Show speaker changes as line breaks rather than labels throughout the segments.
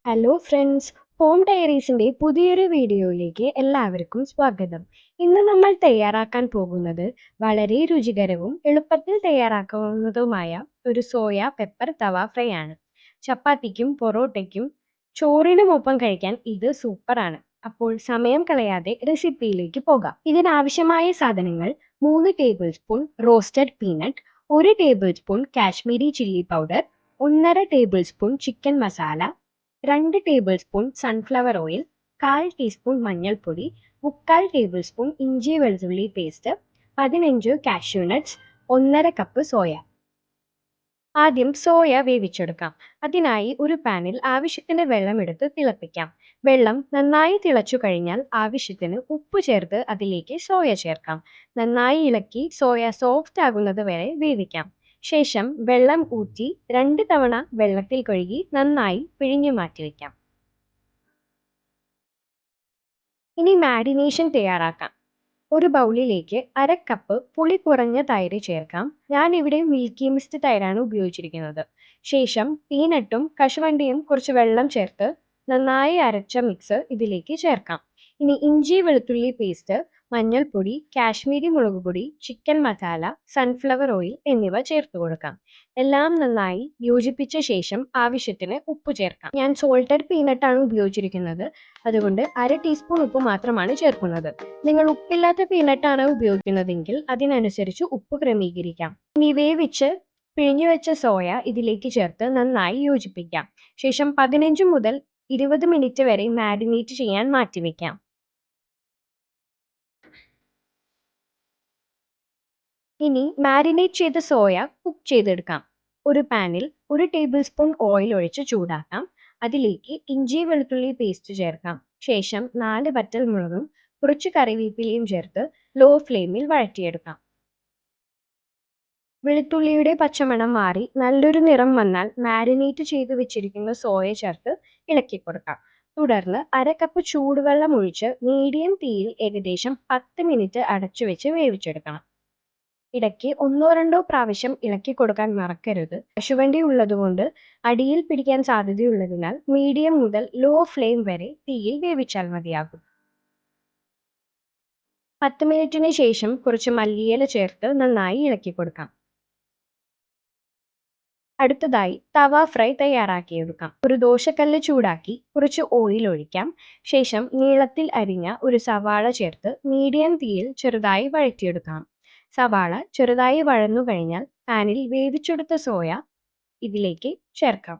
Hello friends, home ഡയറീസിന്റെ പുതിയൊരു വീഡിയോയിലേക്ക് എല്ലാവർക്കും സ്വാഗതം. ഇന്ന് നമ്മൾ തയ്യാറാക്കാൻ പോകുന്നത് വളരെ രുചികരവും എളുപ്പത്തിൽ തയ്യാറാക്കാവുന്നതുമായ ഒരു സോയ പെപ്പർ തവ ഫ്രൈ ആണ്. ചപ്പാത്തിക്കും പൊറോട്ടയ്ക്കും ചോറിനുമൊപ്പം കഴിക്കാൻ ഇത് സൂപ്പറാണ്. അപ്പോൾ സമയം കളയാതെ റെസിപ്പിയിലേക്ക് പോകാം. ഇതിനാവശ്യമായ സാധനങ്ങൾ: 3 table spoon roasted peanut, 1 table spoon Kashmiri chilli powder, 1.5 table spoon chicken masala, 2 table spoon sunflower oil, 1/4 teaspoon മഞ്ഞൾപ്പൊടി, 3/4 ടേബിൾ സ്പൂൺ ഇഞ്ചി വെളുത്തുള്ളി paste, 15 cashew nuts, 1.5 cup soya. ആദ്യം സോയ വേവിച്ചെടുക്കാം. അതിനായി ഒരു പാനിൽ ആവശ്യത്തിന് വെള്ളമെടുത്ത് തിളപ്പിക്കാം. വെള്ളം നന്നായി തിളച്ചു കഴിഞ്ഞാൽ ആവശ്യത്തിന് ഉപ്പ് ചേർത്ത് അതിലേക്ക് സോയ ചേർക്കാം. നന്നായി ഇളക്കി സോയ സോഫ്റ്റ് ആകുന്നത് വരെ വേവിക്കാം. ശേഷം വെള്ളം ഊറ്റി 2 തവണ വെള്ളത്തിൽ കഴുകി നന്നായി പിഴിഞ്ഞു മാറ്റിവെക്കാം. ഇനി മാരിനേഷൻ തയ്യാറാക്കാം. ഒരു ബൗളിലേക്ക് 1/2 കപ്പ് പുളി കുറഞ്ഞ തൈര് ചേർക്കാം. ഞാൻ ഇവിടെ മിൽക്കി മിസ്റ്റ് തൈരാണ് ഉപയോഗിച്ചിരിക്കുന്നത്. ശേഷം പീനട്ടും കശുവണ്ടിയും കുറച്ച് വെള്ളം ചേർത്ത് നന്നായി അരച്ച മിക്സ് ഇതിലേക്ക് ചേർക്കാം. ഇനി ഇഞ്ചി വെളുത്തുള്ളി പേസ്റ്റ്, മഞ്ഞൾപ്പൊടി, കാശ്മീരി മുളകുപൊടി, ചിക്കൻ മസാല, സൺഫ്ലവർ ഓയിൽ എന്നിവ ചേർത്ത് കൊടുക്കാം. എല്ലാം നന്നായി യോജിപ്പിച്ച ശേഷം ആവശ്യത്തിന് ഉപ്പ് ചേർക്കാം. ഞാൻ സോൾട്ടഡ് പീനട്ടാണ് ഉപയോഗിച്ചിരിക്കുന്നത്, അതുകൊണ്ട് 1/2 ടീസ്പൂൺ ഉപ്പ് മാത്രമാണ് ചേർക്കുന്നത്. നിങ്ങൾ ഉപ്പില്ലാത്ത പീനട്ടാണ് ഉപയോഗിക്കുന്നതെങ്കിൽ അതിനനുസരിച്ച് ഉപ്പ് ക്രമീകരിക്കാം. ഇനി വേവിച്ച് പിഴിഞ്ഞു വെച്ച സോയ ഇതിലേക്ക് ചേർത്ത് നന്നായി യോജിപ്പിക്കാം. ശേഷം 15 മുതൽ 20 മിനിറ്റ് വരെ മാരിനേറ്റ് ചെയ്യാൻ മാറ്റിവെക്കാം. ഇനി മാരിനേറ്റ് ചെയ്ത സോയ കുക്ക് ചെയ്തെടുക്കാം. ഒരു പാനിൽ 1 ടേബിൾ സ്പൂൺ ഓയിൽ ഒഴിച്ച് ചൂടാക്കാം. അതിലേക്ക് ഇഞ്ചി വെളുത്തുള്ളി പേസ്റ്റ് ചേർക്കാം. ശേഷം 4 വറ്റൽമുളകും കുറച്ച് കറിവേപ്പിലയും ചേർത്ത് ലോ ഫ്ലെയിമിൽ വഴറ്റിയെടുക്കാം. വെളുത്തുള്ളിയുടെ പച്ചമണം മാറി നല്ലൊരു നിറം വന്നാൽ മാരിനേറ്റ് ചെയ്ത് വെച്ചിരിക്കുന്ന സോയ ചേർത്ത് ഇളക്കി കൊടുക്കാം. തുടർന്ന് 1/2 കപ്പ് ചൂടുവെള്ളം ഒഴിച്ച് മീഡിയം തീയിൽ ഏകദേശം 10 മിനിറ്റ് അടച്ചു വെച്ച് വേവിച്ചെടുക്കണം. ഇടയ്ക്ക് 1-2 പ്രാവശ്യം ഇളക്കി കൊടുക്കാൻ മറക്കരുത്. കശുവണ്ടി ഉള്ളതുകൊണ്ട് അടിയിൽ പിടിക്കാൻ സാധ്യതയുള്ളതിനാൽ മീഡിയം മുതൽ ലോ ഫ്ലെയിം വരെ തീയിൽ വേവിച്ചാൽ മതിയാകും. 10 മിനിറ്റിന് ശേഷം കുറച്ച് മല്ലിയില ചേർത്ത് നന്നായി ഇളക്കി കൊടുക്കാം. അടുത്തതായി തവ ഫ്രൈ തയ്യാറാക്കിയെടുക്കാം. ഒരു ദോശക്കല്ല് ചൂടാക്കി കുറച്ച് ഓയിൽ ഒഴിക്കാം. ശേഷം നീളത്തിൽ അരിഞ്ഞ ഒരു സവാള ചേർത്ത് മീഡിയം തീയിൽ ചെറുതായി വഴറ്റിയെടുക്കാം. സവാള ചെറുതായി വഴന്നു കഴിഞ്ഞാൽ പാനിൽ വേവിച്ചെടുത്ത സോയ ഇതിലേക്ക് ചേർക്കാം.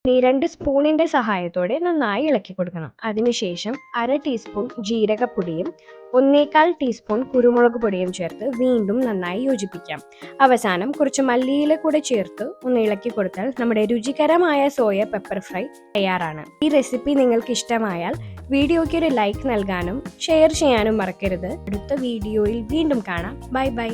ഇനി 2 സ്പൂണിന്റെ സഹായത്തോടെ നന്നായി ഇളക്കി കൊടുക്കണം. അതിനുശേഷം 1/2 ടീസ്പൂൺ ജീരകപ്പൊടിയും 1/4 ടീസ്പൂൺ കുരുമുളക് പൊടിയും ചേർത്ത് വീണ്ടും നന്നായി യോജിപ്പിക്കാം. അവസാനം കുറച്ച് മല്ലിയില കൂടെ ചേർത്ത് ഒന്ന് ഇളക്കി കൊടുത്താൽ നമ്മുടെ രുചികരമായ സോയ പെപ്പർ ഫ്രൈ തയ്യാറാണ്. ഈ റെസിപ്പി നിങ്ങൾക്ക് ഇഷ്ടമായാൽ വീഡിയോയ്ക്ക് ഒരു ലൈക്ക് നൽകാനും ഷെയർ ചെയ്യാനും മറക്കരുത്. അടുത്ത വീഡിയോയിൽ വീണ്ടും കാണാം. Bye bye.